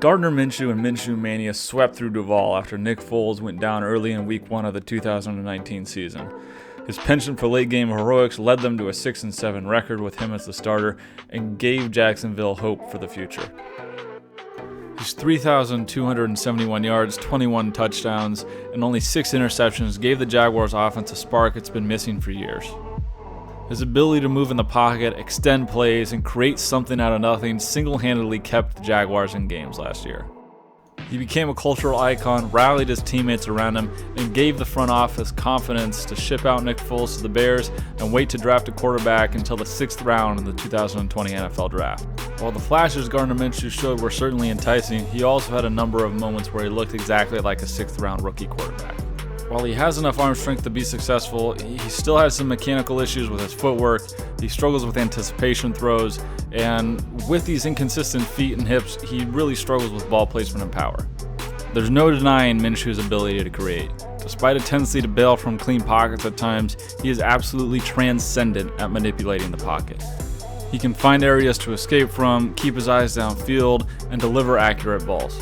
Gardner Minshew and Minshew Mania swept through Duval after Nick Foles went down early in Week 1 of the 2019 season. His penchant for late-game heroics led them to a 6-7 record with him as the starter and gave Jacksonville hope for the future. His 3,271 yards, 21 touchdowns, and only 6 interceptions gave the Jaguars offense a spark it's been missing for years. His ability to move in the pocket, extend plays, and create something out of nothing single-handedly kept the Jaguars in games last year. He became a cultural icon, rallied his teammates around him, and gave the front office confidence to ship out Nick Foles to the Bears and wait to draft a quarterback until the 6th round in the 2020 NFL Draft. While the flashes Gardner Minshew showed were certainly enticing, he also had a number of moments where he looked exactly like a 6th-round rookie quarterback. While he has enough arm strength to be successful, he still has some mechanical issues with his footwork, he struggles with anticipation throws, and with these inconsistent feet and hips, he really struggles with ball placement and power. There's no denying Minshew's ability to create. Despite a tendency to bail from clean pockets at times, he is absolutely transcendent at manipulating the pocket. He can find areas to escape from, keep his eyes downfield, and deliver accurate balls.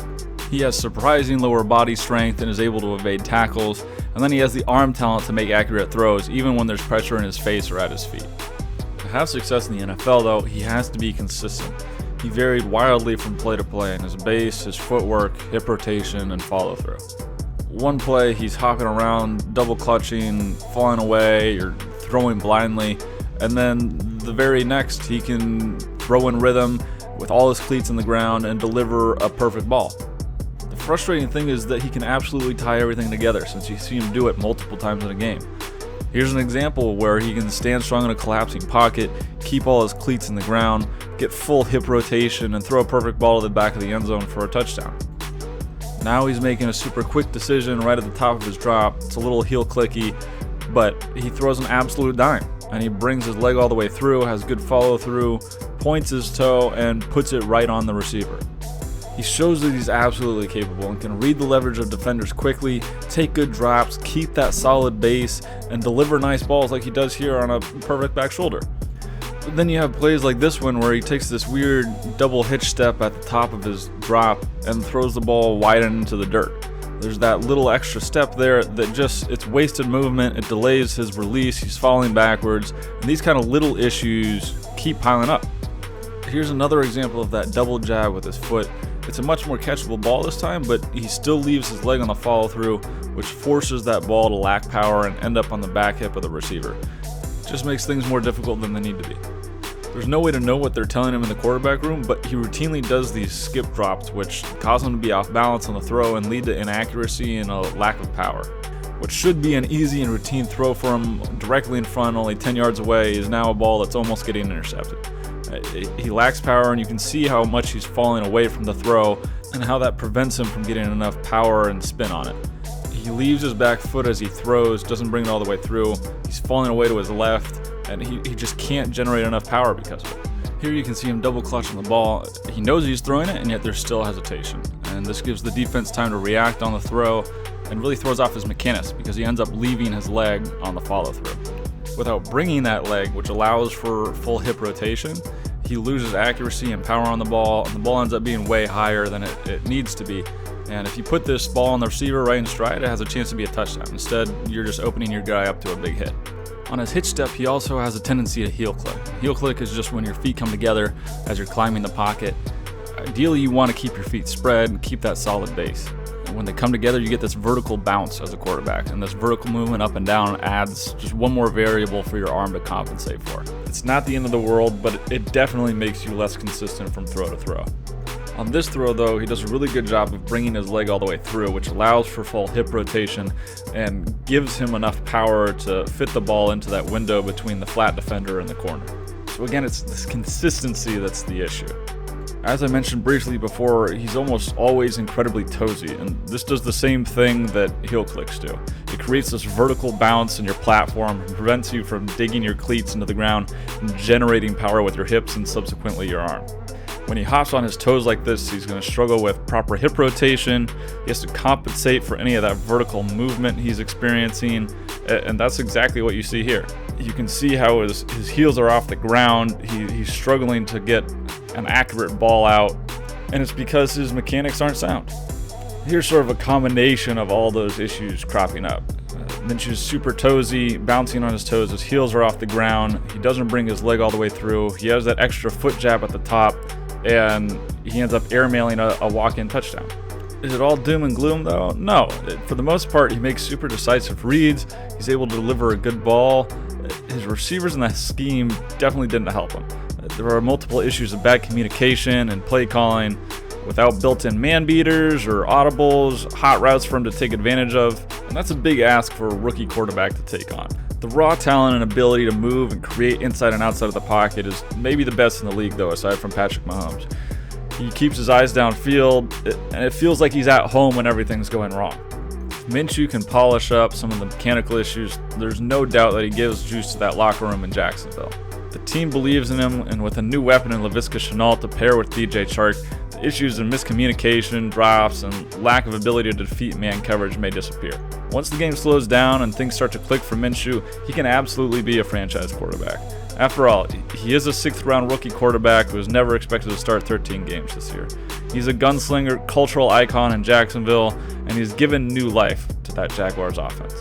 He has surprising lower body strength and is able to evade tackles, and then he has the arm talent to make accurate throws even when there's pressure in his face or at his feet. To have success in the NFL though, he has to be consistent. He varied wildly from play to play in his base, his footwork, hip rotation, and follow through. One play he's hopping around, double clutching, falling away, or throwing blindly, and then the very next he can throw in rhythm with all his cleats in the ground and deliver a perfect ball. The frustrating thing is that he can absolutely tie everything together since you see him do it multiple times in a game. Here's an example where he can stand strong in a collapsing pocket, keep all his cleats in the ground, get full hip rotation, and throw a perfect ball to the back of the end zone for a touchdown. Now he's making a super quick decision right at the top of his drop. It's a little heel clicky, but he throws an absolute dime, and he brings his leg all the way through, has good follow through, points his toe, and puts it right on the receiver. He shows that he's absolutely capable and can read the leverage of defenders quickly, take good drops, keep that solid base, and deliver nice balls like he does here on a perfect back shoulder. But then you have plays like this one where he takes this weird double hitch step at the top of his drop and throws the ball wide into the dirt. There's that little extra step there that it's wasted movement, it delays his release, he's falling backwards, and these kind of little issues keep piling up. Here's another example of that double jab with his foot. It's a much more catchable ball this time, but he still leaves his leg on the follow through, which forces that ball to lack power and end up on the back hip of the receiver. It just makes things more difficult than they need to be. There's no way to know what they're telling him in the quarterback room, but he routinely does these skip drops, which cause him to be off balance on the throw and lead to inaccuracy and a lack of power. What should be an easy and routine throw for him directly in front, only 10 yards away, is now a ball that's almost getting intercepted. He lacks power, and you can see how much he's falling away from the throw and how that prevents him from getting enough power and spin on it. He leaves his back foot as he throws, doesn't bring it all the way through. He's falling away to his left, and he just can't generate enough power because of it. Here you can see him double clutching the ball. He knows he's throwing it, and yet there's still hesitation. And this gives the defense time to react on the throw and really throws off his mechanics because he ends up leaving his leg on the follow through. Without bringing that leg, which allows for full hip rotation, he loses accuracy and power on the ball, and the ball ends up being way higher than it needs to be. And if you put this ball on the receiver right in stride, it has a chance to be a touchdown. Instead, you're just opening your guy up to a big hit. On his hitch step, he also has a tendency to heel click. Heel click is just when your feet come together as you're climbing the pocket. Ideally, you want to keep your feet spread and keep that solid base. And when they come together, you get this vertical bounce as a quarterback, and this vertical movement up and down adds just one more variable for your arm to compensate for. It's not the end of the world, but it definitely makes you less consistent from throw to throw. On this throw, though, he does a really good job of bringing his leg all the way through, which allows for full hip rotation and gives him enough power to fit the ball into that window between the flat defender and the corner. So again, it's this consistency that's the issue. As I mentioned briefly before, he's almost always incredibly toesy, and this does the same thing that heel clicks do. It creates this vertical bounce in your platform and prevents you from digging your cleats into the ground and generating power with your hips and subsequently your arm. When he hops on his toes like this, he's going to struggle with proper hip rotation. He has to compensate for any of that vertical movement he's experiencing, and that's exactly what you see here. You can see how his heels are off the ground. He's struggling to get an accurate ball out, and it's because his mechanics aren't sound. Here's sort of a combination of all those issues cropping up. Minshew's super toesy, bouncing on his toes, his heels are off the ground, he doesn't bring his leg all the way through, he has that extra foot jab at the top, and he ends up airmailing a walk-in touchdown. Is it all doom and gloom though? No. For the most part, he makes super decisive reads, he's able to deliver a good ball. His receivers in that scheme definitely didn't help him. There are multiple issues of bad communication and play calling, without built-in man beaters or audibles, hot routes for him to take advantage of, and that's a big ask for a rookie quarterback to take on. The raw talent and ability to move and create inside and outside of the pocket is maybe the best in the league though, aside from Patrick Mahomes. He keeps his eyes downfield, and it feels like he's at home when everything's going wrong. If Minshew can polish up some of the mechanical issues, there's no doubt that he gives juice to that locker room in Jacksonville. The team believes in him, and with a new weapon in Laviska Shenault to pair with DJ Chark, the issues of miscommunication, drops, and lack of ability to defeat man coverage may disappear. Once the game slows down and things start to click for Minshew, he can absolutely be a franchise quarterback. After all, he is a 6th-round rookie quarterback who was never expected to start 13 games this year. He's a gunslinger, cultural icon in Jacksonville, and he's given new life to that Jaguars offense.